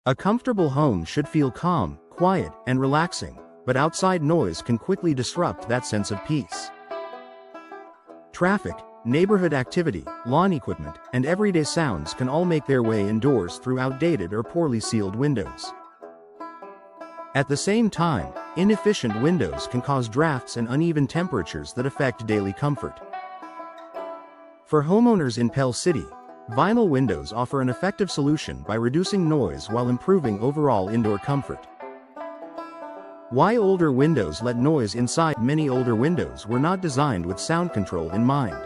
A comfortable home should feel calm, quiet, and relaxing, but outside noise can quickly disrupt that sense of peace. Traffic, neighborhood activity, lawn equipment, and everyday sounds can all make their way indoors through outdated or poorly sealed windows. At the same time, inefficient windows can cause drafts and uneven temperatures that affect daily comfort. For homeowners in Pell City, vinyl windows offer an effective solution by reducing noise while improving overall indoor comfort. Why older windows let noise inside? Many older windows were not designed with sound control in mind.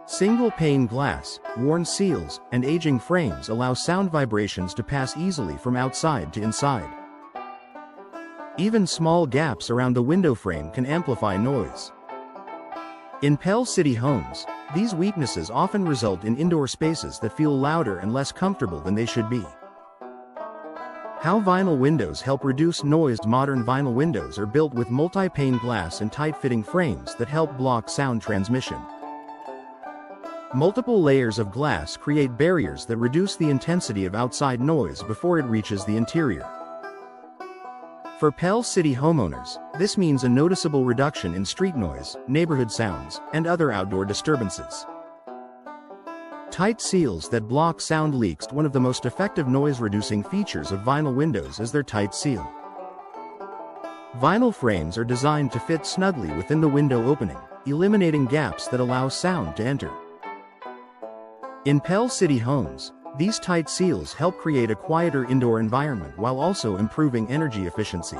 Single-pane glass, worn seals, and aging frames allow sound vibrations to pass easily from outside to inside. Even small gaps around the window frame can amplify noise. In Pell City homes, these weaknesses often result in indoor spaces that feel louder and less comfortable than they should be. How vinyl windows help reduce noise? Modern vinyl windows are built with multi-pane glass and tight-fitting frames that help block sound transmission. Multiple layers of glass create barriers that reduce the intensity of outside noise before it reaches the interior. For Pell City homeowners, this means a noticeable reduction in street noise, neighborhood sounds, and other outdoor disturbances. Tight seals that block sound leaks. One of the most effective noise-reducing features of vinyl windows is their tight seal. Vinyl frames are designed to fit snugly within the window opening, eliminating gaps that allow sound to enter. In Pell City homes, these tight seals help create a quieter indoor environment while also improving energy efficiency.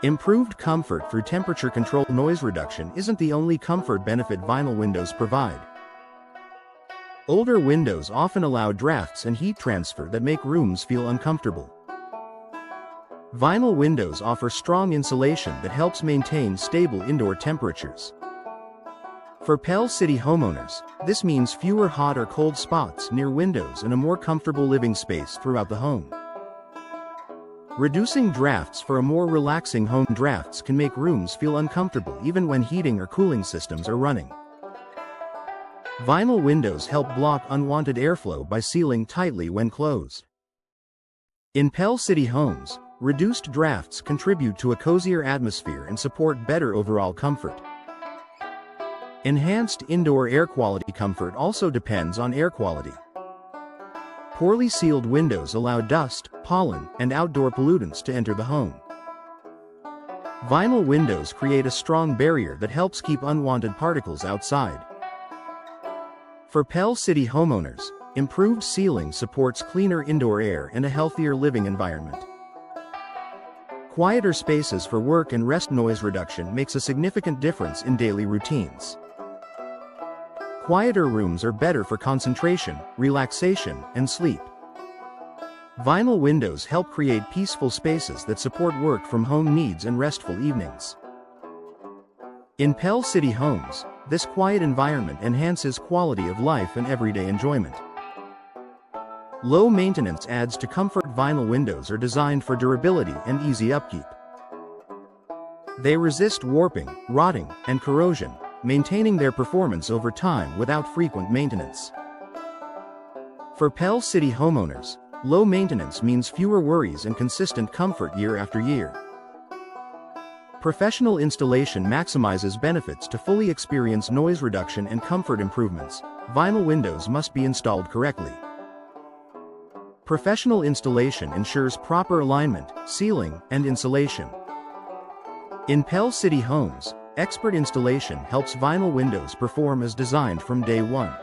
Improved comfort through temperature-controlled noise reduction isn't the only comfort benefit vinyl windows provide. Older windows often allow drafts and heat transfer that make rooms feel uncomfortable. Vinyl windows offer strong insulation that helps maintain stable indoor temperatures. For Pell City homeowners, this means fewer hot or cold spots near windows and a more comfortable living space throughout the home. Reducing drafts for a more relaxing home. Drafts can make rooms feel uncomfortable even when heating or cooling systems are running. Vinyl windows help block unwanted airflow by sealing tightly when closed. In Pell City homes, reduced drafts contribute to a cozier atmosphere and support better overall comfort. Enhanced indoor air quality. Comfort also depends on air quality. Poorly sealed windows allow dust, pollen, and outdoor pollutants to enter the home. Vinyl windows create a strong barrier that helps keep unwanted particles outside. For Pell City homeowners, improved sealing supports cleaner indoor air and a healthier living environment. Quieter spaces for work and rest. Noise reduction makes a significant difference in daily routines. Quieter rooms are better for concentration, relaxation, and sleep. Vinyl windows help create peaceful spaces that support work from home needs and restful evenings. In Pell City homes, this quiet environment enhances quality of life and everyday enjoyment. Low maintenance adds to comfort. Vinyl windows are designed for durability and easy upkeep. They resist warping, rotting, and corrosion, maintaining their performance over time without frequent maintenance. For Pell City homeowners, low maintenance means fewer worries and consistent comfort year after year. Professional installation maximizes benefits. To fully experience noise reduction and comfort improvements, vinyl windows must be installed correctly. Professional installation ensures proper alignment, sealing, and insulation. In Pell City homes, expert installation helps vinyl windows perform as designed from day one.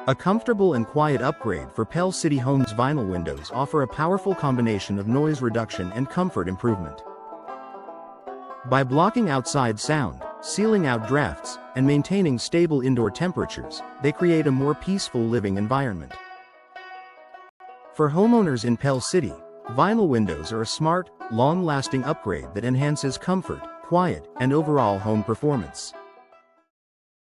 A comfortable and quiet upgrade for Pell City homes. Vinyl windows offer a powerful combination of noise reduction and comfort improvement. By blocking outside sound, sealing out drafts, and maintaining stable indoor temperatures, they create a more peaceful living environment. For homeowners in Pell City, vinyl windows are a smart, long-lasting upgrade that enhances comfort, quiet, and overall home performance.